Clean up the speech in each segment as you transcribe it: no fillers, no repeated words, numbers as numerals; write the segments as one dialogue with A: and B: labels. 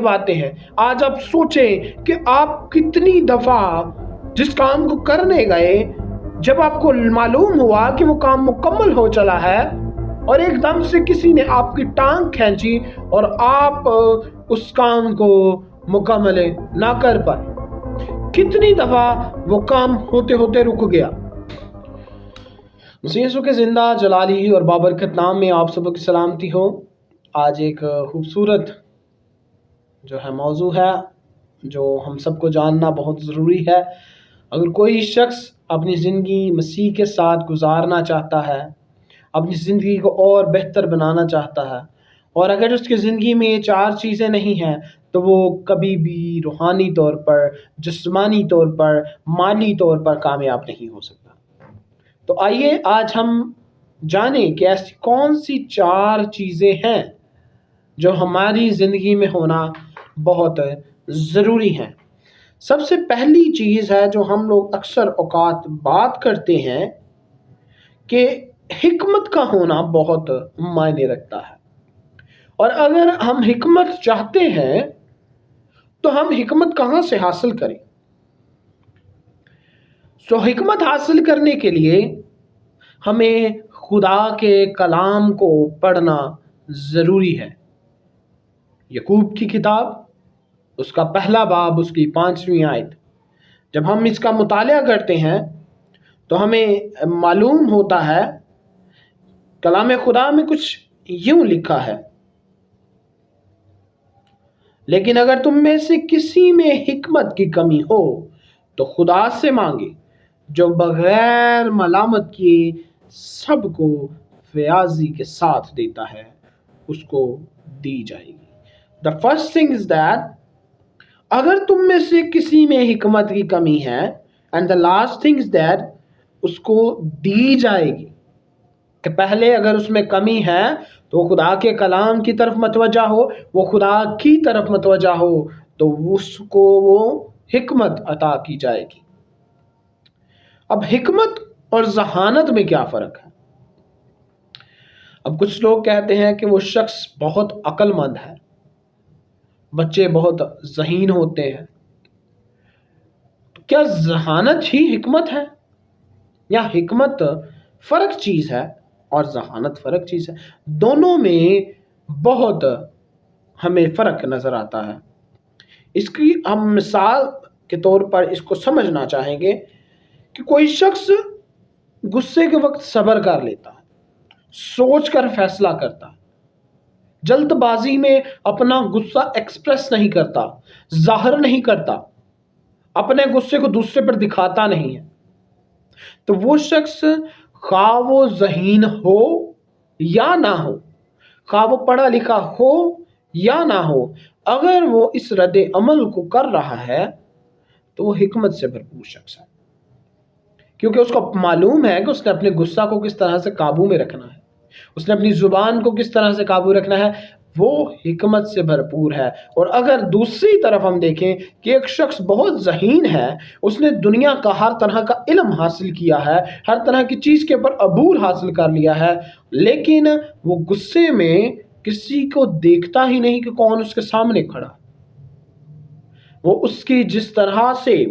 A: باتیں ہیں. آج آپ سوچیں کہ آپ کتنی دفعہ جس کام کو کرنے گئے، جب آپ کو معلوم ہوا کہ وہ کام مکمل ہو چلا ہے اور ایک دم سے کسی نے آپ کی ٹانگ کھینچی اور آپ اس کام کو مکمل نہ کر پائے. کتنی دفعہ وہ کام ہوتے ہوتے رک گیا. مسیح یسوع کے زندہ جلالی اور بابرکت نام میں آپ سب کی سلامتی ہو. آج ایک خوبصورت جو ہے موضوع ہے جو ہم سب کو جاننا بہت ضروری ہے. اگر کوئی شخص اپنی زندگی مسیح کے ساتھ گزارنا چاہتا ہے، اپنی زندگی کو اور بہتر بنانا چاہتا ہے، اور اگر اس کی زندگی میں یہ 4 چیزیں نہیں ہیں تو وہ کبھی بھی روحانی طور پر، جسمانی طور پر، مالی طور پر کامیاب نہیں ہو سکتا. تو آئیے آج ہم جانیں کہ ایسی کون سی 4 چیزیں ہیں جو ہماری زندگی میں ہونا بہت ضروری ہیں. سب سے پہلی چیز ہے جو ہم لوگ اکثر اوقات بات کرتے ہیں کہ حکمت کا ہونا بہت معنی رکھتا ہے. اور اگر ہم حکمت چاہتے ہیں تو ہم حکمت کہاں سے حاصل کریں؟ حکمت حاصل کرنے کے لیے ہمیں خدا کے کلام کو پڑھنا ضروری ہے. یعقوب کی کتاب، اس کا پہلا باب، اس کی 5ویں آیت، جب ہم اس کا مطالعہ کرتے ہیں تو ہمیں معلوم ہوتا ہے کلام خدا میں کچھ یوں لکھا ہے: لیکن اگر تم میں سے کسی میں حکمت کی کمی ہو تو خدا سے مانگے جو بغیر ملامت کیے سب کو فیاضی کے ساتھ دیتا ہے، اس کو دی جائے گی. The first thing is that اگر تم میں سے کسی میں حکمت کی کمی ہے، and the last thing is that اس کو دی جائے گی. کہ پہلے اگر اس میں کمی ہے تو وہ خدا کے کلام کی طرف متوجہ ہو، وہ خدا کی طرف متوجہ ہو تو اس کو وہ حکمت عطا کی جائے گی. اب حکمت اور ذہانت میں کیا فرق ہے؟ اب کچھ لوگ کہتے ہیں کہ وہ شخص بہت عقل مند ہے، بچے بہت ذہین ہوتے ہیں. تو کیا ذہانت ہی حکمت ہے، یا حکمت فرق چیز ہے اور ذہانت فرق چیز ہے؟ دونوں میں بہت ہمیں فرق نظر آتا ہے. اس کی ہم مثال کے طور پر اس کو سمجھنا چاہیں گے کہ کوئی شخص غصے کے وقت صبر کر لیتا ہے، سوچ کر فیصلہ کرتا ہے، جلد بازی میں اپنا غصہ ایکسپریس نہیں کرتا، ظاہر نہیں کرتا، اپنے غصے کو دوسرے پر دکھاتا نہیں ہے. تو وہ شخص خواہ وہ ذہین ہو یا نہ ہو، خواہ وہ پڑھا لکھا ہو یا نہ ہو، اگر وہ اس رد عمل کو کر رہا ہے تو وہ حکمت سے بھرپور شخص ہے. کیونکہ اس کو معلوم ہے کہ اس نے اپنے غصہ کو کس طرح سے قابو میں رکھنا ہے، اس نے اپنی زبان کو کس طرح سے قابو رکھنا ہے، وہ حکمت سے بھرپور ہے. اور اگر دوسری طرف ہم دیکھیں کہ ایک شخص بہت ذہین ہے، اس نے دنیا کا ہر طرح کا علم حاصل کیا ہے، ہر طرح کی چیز کے اوپر عبور حاصل کر لیا ہے، لیکن وہ غصے میں کسی کو دیکھتا ہی نہیں کہ کون اس کے سامنے کھڑا. وہ اس کی جس طرح سے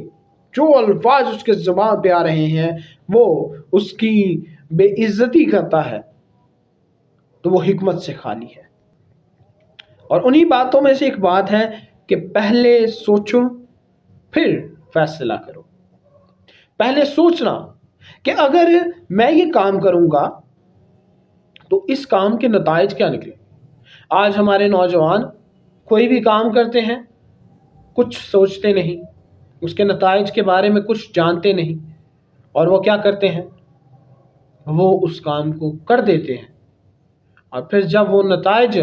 A: جو الفاظ اس کے زبان پہ آ رہے ہیں وہ اس کی بے عزتی کرتا ہے، تو وہ حکمت سے خالی ہے. اور انہی باتوں میں سے ایک بات ہے کہ پہلے سوچو پھر فیصلہ کرو. پہلے سوچنا کہ اگر میں یہ کام کروں گا تو اس کام کے نتائج کیا نکلے. آج ہمارے نوجوان کوئی بھی کام کرتے ہیں، کچھ سوچتے نہیں، اس کے نتائج کے بارے میں کچھ جانتے نہیں، اور وہ کیا کرتے ہیں، وہ اس کام کو کر دیتے ہیں. اور پھر جب وہ نتائج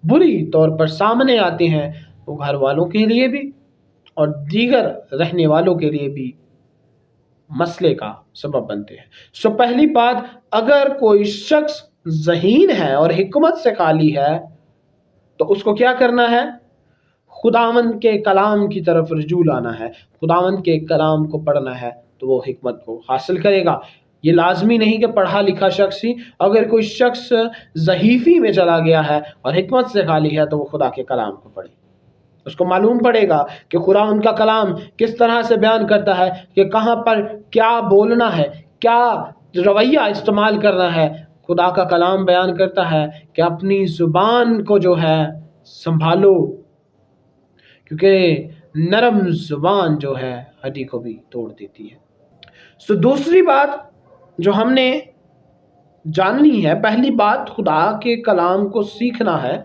A: بری طور پر سامنے آتے ہیں تو گھر والوں کے لیے بھی اور دیگر رہنے والوں کے لیے بھی مسئلے کا سبب بنتے ہیں. پہلی بات، اگر کوئی شخص ذہین ہے اور حکمت سے خالی ہے تو اس کو کیا کرنا ہے؟ خداوند کے کلام کی طرف رجوع لانا ہے، خداوند کے کلام کو پڑھنا ہے تو وہ حکمت کو حاصل کرے گا. یہ لازمی نہیں کہ پڑھا لکھا شخص ہی، اگر کوئی شخص ضعیفی میں چلا گیا ہے اور حکمت سے خالی ہے تو وہ خدا کے کلام کو پڑھے. اس کو معلوم پڑے گا کہ خدا ان کا کلام کس طرح سے بیان کرتا ہے، کہ کہاں پر کیا بولنا ہے، کیا رویہ استعمال کرنا ہے۔ خدا کا کلام بیان کرتا ہے کہ اپنی زبان کو جو ہے سنبھالو، کیونکہ نرم زبان جو ہے ہڈی کو بھی توڑ دیتی ہے۔ دوسری بات جو ہم نے جاننی ہے، پہلی بات خدا کے کلام کو سیکھنا ہے،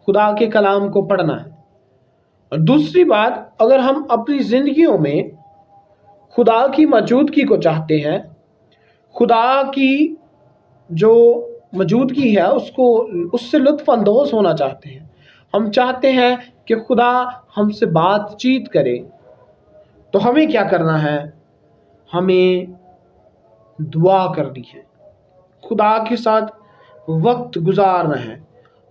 A: خدا کے کلام کو پڑھنا ہے۔ اور دوسری بات، اگر ہم اپنی زندگیوں میں خدا کی موجودگی کو چاہتے ہیں، خدا کی جو موجودگی ہے اس سے لطف اندوز ہونا چاہتے ہیں، ہم چاہتے ہیں کہ خدا ہم سے بات چیت کرے، تو ہمیں کیا کرنا ہے؟ ہمیں دعا کرنی ہے، خدا کے ساتھ وقت گزارنا ہے۔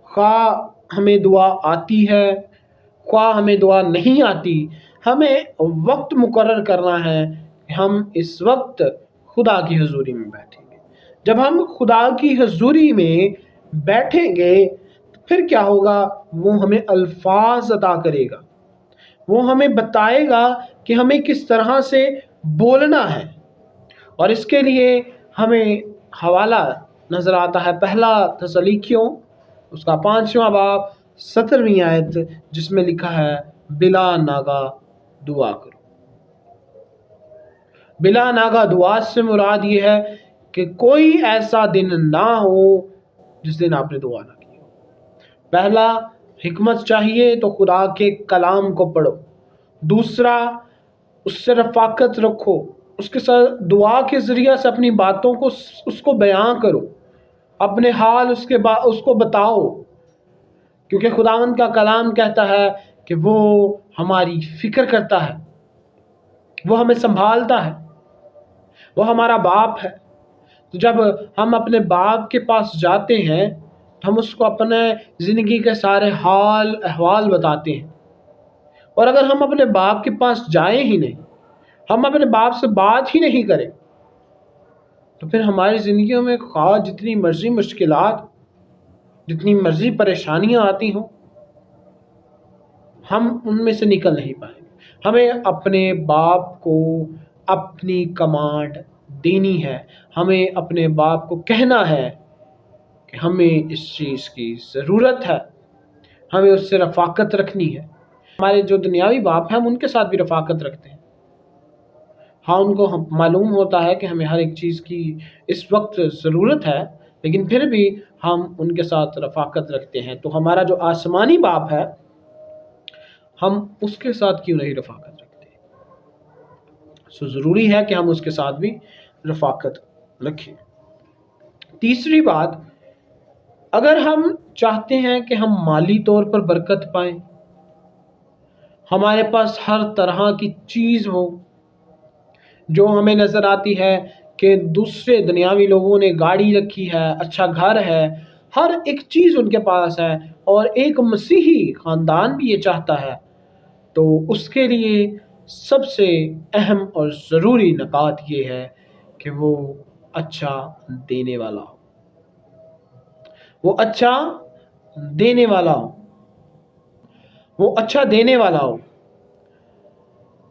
A: خواہ ہمیں دعا آتی ہے، خواہ ہمیں دعا نہیں آتی، ہمیں وقت مقرر کرنا ہے کہ ہم اس وقت خدا کی حضوری میں بیٹھیں گے۔ جب ہم خدا کی حضوری میں بیٹھیں گے تو پھر کیا ہوگا؟ وہ ہمیں الفاظ عطا کرے گا، وہ ہمیں بتائے گا کہ ہمیں کس طرح سے بولنا ہے۔ اور اس کے لیے ہمیں حوالہ نظر آتا ہے پہلا تسلیکیوں اس کا 5واں باب 17ویں آیت، جس میں لکھا ہے بلا ناگا دعا کرو۔ بلا ناگا دعا سے مراد یہ ہے کہ کوئی ایسا دن نہ ہو جس دن آپ نے دعا نہ کی ہو۔ پہلا، حکمت چاہیے تو خدا کے کلام کو پڑھو۔ دوسرا، اس سے رفاقت رکھو، اس کے ساتھ دعا کے ذریعے سے اپنی باتوں کو اس کو بیان کرو، اپنے حال اس کو بتاؤ، کیونکہ خداوند کا کلام کہتا ہے کہ وہ ہماری فکر کرتا ہے، وہ ہمیں سنبھالتا ہے، وہ ہمارا باپ ہے۔ تو جب ہم اپنے باپ کے پاس جاتے ہیں تو ہم اس کو اپنے زندگی کے سارے حال احوال بتاتے ہیں۔ اور اگر ہم اپنے باپ کے پاس جائیں ہی نہیں، ہم اپنے باپ سے بات ہی نہیں کریں، تو پھر ہماری زندگیوں میں خواہ جتنی مرضی مشکلات، جتنی مرضی پریشانیاں آتی ہوں، ہم ان میں سے نکل نہیں پائیں گے۔ ہمیں اپنے باپ کو اپنی کمانڈ دینی ہے، ہمیں اپنے باپ کو کہنا ہے کہ ہمیں اس چیز کی ضرورت ہے، ہمیں اس سے رفاقت رکھنی ہے۔ ہمارے جو دنیاوی باپ ہیں ہم ان کے ساتھ بھی رفاقت رکھتے ہیں، ہاں ان کو معلوم ہوتا ہے کہ ہمیں ہر ایک چیز کی اس وقت ضرورت ہے، لیکن پھر بھی ہم ان کے ساتھ رفاقت رکھتے ہیں۔ تو ہمارا جو آسمانی باپ ہے، ہم اس کے ساتھ کیوں نہیں رفاقت رکھتے؟ ضروری ہے کہ ہم اس کے ساتھ بھی رفاقت رکھیں۔ تیسری بات، اگر ہم چاہتے ہیں کہ ہم مالی طور پر برکت پائیں، ہمارے پاس ہر طرح کی چیز ہو جو ہمیں نظر آتی ہے کہ دوسرے دنیاوی لوگوں نے گاڑی رکھی ہے، اچھا گھر ہے، ہر ایک چیز ان کے پاس ہے، اور ایک مسیحی خاندان بھی یہ چاہتا ہے، تو اس کے لیے سب سے اہم اور ضروری نکات یہ ہے کہ وہ اچھا دینے والا ہو، وہ اچھا دینے والا ہو، وہ اچھا دینے والا ہو۔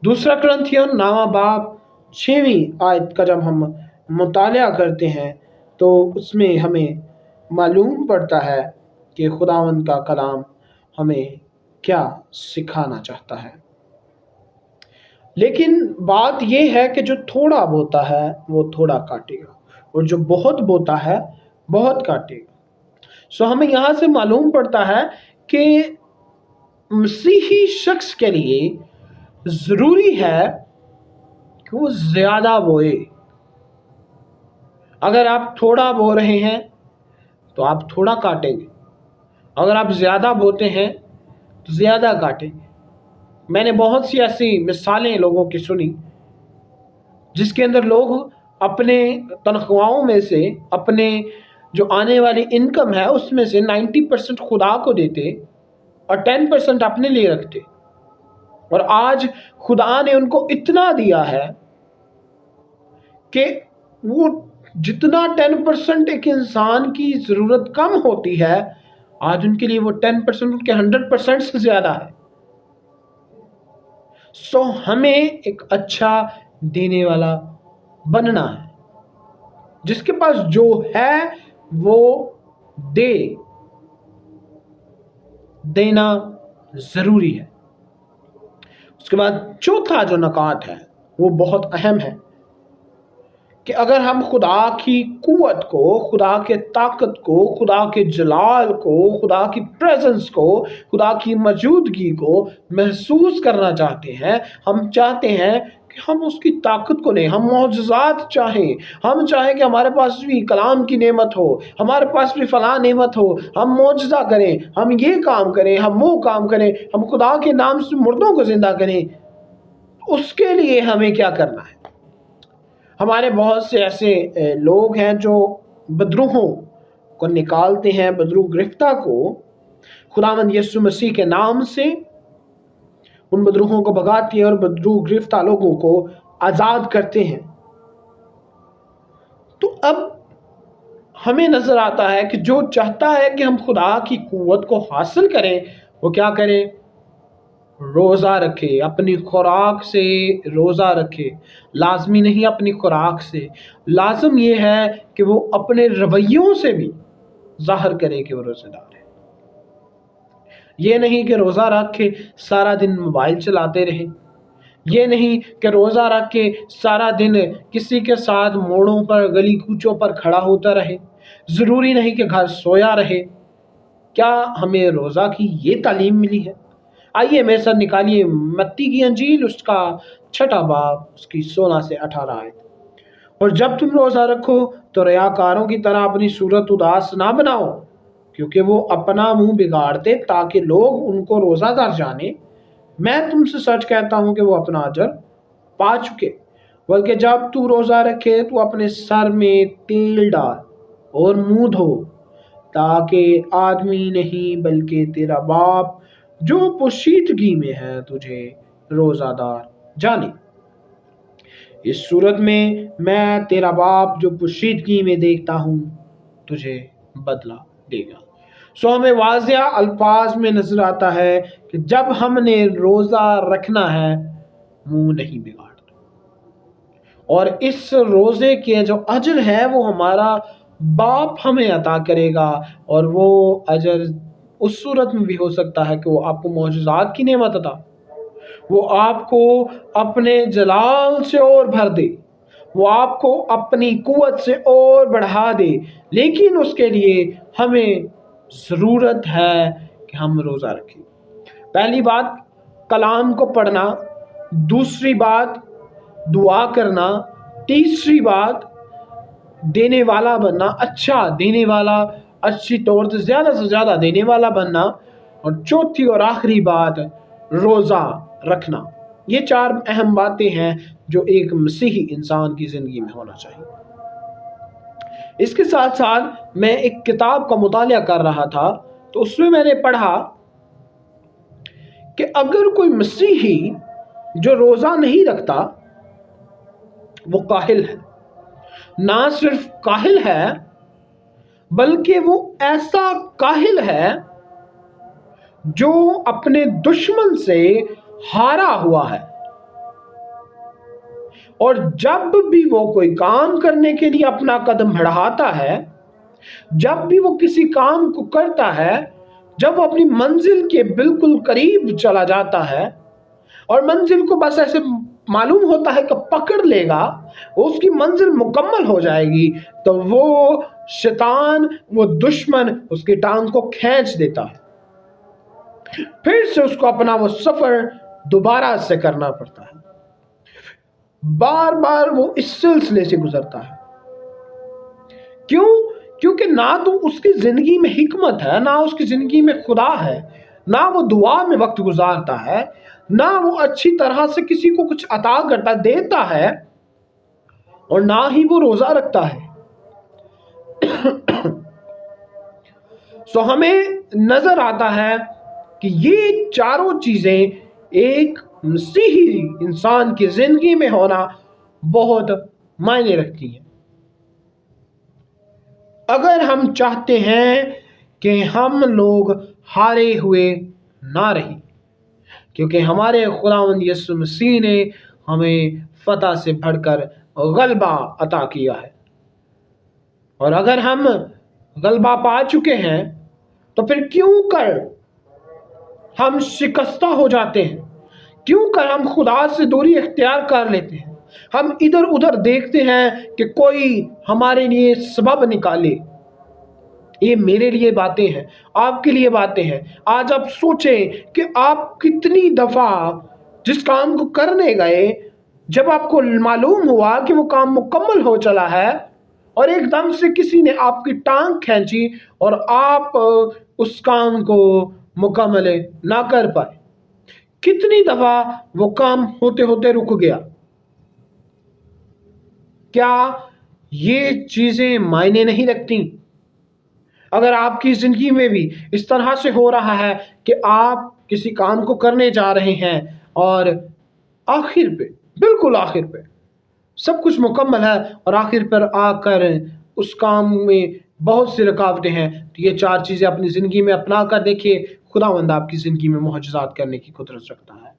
A: دوسرا کرنتھیوں 9واں باب 6ویں آیت کا جب ہم مطالعہ کرتے ہیں تو اس میں ہمیں معلوم پڑتا ہے کہ خداوند کا کلام ہمیں کیا سکھانا چاہتا ہے۔ لیکن بات یہ ہے کہ جو تھوڑا بوتا ہے وہ تھوڑا کاٹے گا، اور جو بہت بوتا ہے بہت کاٹے گا۔ ہمیں یہاں سے معلوم پڑتا ہے کہ مسیحی شخص کے لیے ضروری ہے کہ وہ زیادہ بوئے۔ اگر آپ تھوڑا بو رہے ہیں تو آپ تھوڑا کاٹیں گے، اگر آپ زیادہ بوتے ہیں تو زیادہ کاٹیں گے۔ میں نے بہت سی ایسی مثالیں لوگوں کی سنی جس کے اندر لوگ اپنے تنخواہوں میں سے، اپنے جو آنے والی انکم ہے اس میں سے 90% خدا کو دیتے اور 10% اپنے لیے رکھتے، اور آج خدا نے ان کو اتنا دیا ہے کہ وہ جتنا 10% ایک انسان کی ضرورت کم ہوتی ہے، آج ان کے لیے وہ 10% ان کے 100% سے زیادہ ہے۔ سو ہمیں ایک اچھا دینے والا بننا ہے، جس کے پاس جو ہے وہ دینا ضروری ہے۔ اس کے بعد چوتھا جو نکات ہے وہ بہت اہم ہے کہ اگر ہم خدا کی قوت کو، خدا کے طاقت کو، خدا کے جلال کو، خدا کی پریزنس کو، خدا کی موجودگی کو محسوس کرنا چاہتے ہیں، ہم چاہتے ہیں کہ ہم اس کی طاقت کو لیں، ہم معجزات چاہیں، ہم چاہیں کہ ہمارے پاس بھی کلام کی نعمت ہو، ہمارے پاس بھی فلاں نعمت ہو، ہم معجزہ کریں، ہم یہ کام کریں، ہم وہ کام کریں، ہم خدا کے نام سے مردوں کو زندہ کریں، اس کے لیے ہمیں کیا کرنا ہے؟ ہمارے بہت سے ایسے لوگ ہیں جو بدروحوں کو نکالتے ہیں، بدروح گرفتہ کو خداوند یسوع مسیح کے نام سے ان بدروحوں کو بھگاتی ہیں اور بدروح گرفتہ لوگوں کو آزاد کرتے ہیں۔ تو اب ہمیں نظر آتا ہے کہ جو چاہتا ہے کہ ہم خدا کی قوت کو حاصل کریں، وہ کیا کرے؟ روزہ رکھے، اپنی خوراک سے روزہ رکھے۔ لازمی نہیں اپنی خوراک سے، لازم یہ ہے کہ وہ اپنے رویوں سے بھی ظاہر کرے کہ وہ روزہ دار ہے۔ یہ نہیں کہ روزہ رکھ کے سارا دن موبائل چلاتے رہیں، یہ نہیں کہ روزہ رکھ کے سارا دن کسی کے ساتھ موڑوں پر، گلی کوچوں پر کھڑا ہوتا رہے، ضروری نہیں کہ گھر سویا رہے۔ کیا ہمیں روزہ کی یہ تعلیم ملی ہے؟ آئیے میرے ساتھ نکالیے متی کی انجیل، اس کا 6 باب، اس کی 16 سے 18 آیت۔ اور جب تم روزہ رکھو تو ریاکاروں کی طرح اپنی صورت اداس نہ بناؤ، کیونکہ وہ اپنا منہ بگاڑتے تاکہ لوگ ان کو روزہ دار جانے۔ میں تم سے سچ کہتا ہوں کہ وہ اپنا اجر پا چکے۔ بلکہ جب تو روزہ رکھے تو اپنے سر میں تیل ڈال اور منہ دھو، تاکہ آدمی نہیں بلکہ تیرا باپ جو پوشیدگی میں ہے تجھے روزہ دار جانے۔ اس صورت میں تیرا باپ جو پوشیدگی میں دیکھتا ہوں تجھے بدلہ دے گا۔ سو ہمیں واضح الفاظ میں نظر آتا ہے کہ جب ہم نے روزہ رکھنا ہے، منہ نہیں بگاڑنا، اور اس روزے کے جو اجر ہے وہ ہمارا باپ ہمیں عطا کرے گا، اور وہ اجر اس صورت میں بھی ہو سکتا ہے کہ وہ آپ کو معجزات کی نعمت عطا، وہ آپ کو اپنے جلال سے اور بھر دے، وہ آپ کو اپنی قوت سے اور بڑھا دے، لیکن اس کے لیے ہمیں ضرورت ہے کہ ہم روزہ رکھیں۔ پہلی بات کلام کو پڑھنا، دوسری بات دعا کرنا، تیسری بات دینے والا بننا، اچھا دینے والا، اچھی طور سے زیادہ دینے والا بننا، اور چوتھی اور آخری بات روزہ رکھنا۔ یہ 4 اہم باتیں ہیں جو ایک مسیحی انسان کی زندگی میں ہونا چاہیے۔ اس کے ساتھ ساتھ میں ایک کتاب کا مطالعہ کر رہا تھا، تو اس میں نے پڑھا کہ اگر کوئی مسیحی جو روزہ نہیں رکھتا وہ کاہل ہے، نہ صرف کاہل ہے بلکہ وہ ایسا کاہل ہے جو اپنے دشمن سے ہارا ہوا ہے، اور جب بھی وہ کوئی کام کرنے کے لیے اپنا قدم بڑھاتا ہے، جب بھی وہ کسی کام کو کرتا ہے، جب وہ اپنی منزل کے بالکل قریب چلا جاتا ہے اور منزل کو بس ایسے معلوم ہوتا ہے کہ پکڑ لے گا، اس کی منزل مکمل ہو جائے گی، تو وہ شیطان، وہ دشمن اس کی ٹانگ کو کھینچ دیتا ہے، پھر سے اس کو اپنا وہ سفر دوبارہ سے کرنا پڑتا ہے، بار بار وہ اس سلسلے سے گزرتا ہے۔ کیونکہ نہ تو اس کی زندگی میں حکمت ہے، نہ اس کی زندگی میں خدا ہے، نہ وہ دعا میں وقت گزارتا ہے، نہ وہ اچھی طرح سے کسی کو کچھ عطا کرتا دیتا ہے، اور نہ ہی وہ روزہ رکھتا ہے۔ سو ہمیں نظر آتا ہے کہ یہ چاروں چیزیں ایک مسیحی انسان کی زندگی میں ہونا بہت معنی رکھتی ہیں۔ اگر ہم چاہتے ہیں کہ ہم لوگ ہارے ہوئے نہ رہیں، کیونکہ ہمارے خداوند یسوع مسیح نے ہمیں فتح سے بڑھ کر غلبہ عطا کیا ہے۔ اور اگر ہم غلبہ پا چکے ہیں تو پھر کیوں کر ہم شکستہ ہو جاتے ہیں؟ کیوں کر ہم خدا سے دوری اختیار کر لیتے ہیں؟ ہم ادھر ادھر دیکھتے ہیں کہ کوئی ہمارے لیے سبب نکالے۔ یہ میرے لیے باتیں ہیں، آپ کے لیے باتیں ہیں۔ آج آپ سوچیں کہ آپ کتنی دفعہ جس کام کو کرنے گئے، جب آپ کو معلوم ہوا کہ وہ کام مکمل ہو چلا ہے اور ایک دم سے کسی نے آپ کی ٹانگ کھینچی اور آپ اس کام کو مکمل نہ کر پائے۔ کتنی دفعہ وہ کام ہوتے ہوتے رک گیا۔ کیا یہ چیزیں معنی نہیں رکھتی؟ اگر آپ کی زندگی میں بھی اس طرح سے ہو رہا ہے کہ آپ کسی کام کو کرنے جا رہے ہیں اور آخر پہ، بالکل آخر پہ سب کچھ مکمل ہے اور آخر پر آ کر اس کام میں بہت سی رکاوٹیں ہیں، تو یہ 4 چیزیں اپنی زندگی میں اپنا کر دیکھیے۔ خداوند آپ کی زندگی میں معجزات کرنے کی قدرت رکھتا ہے۔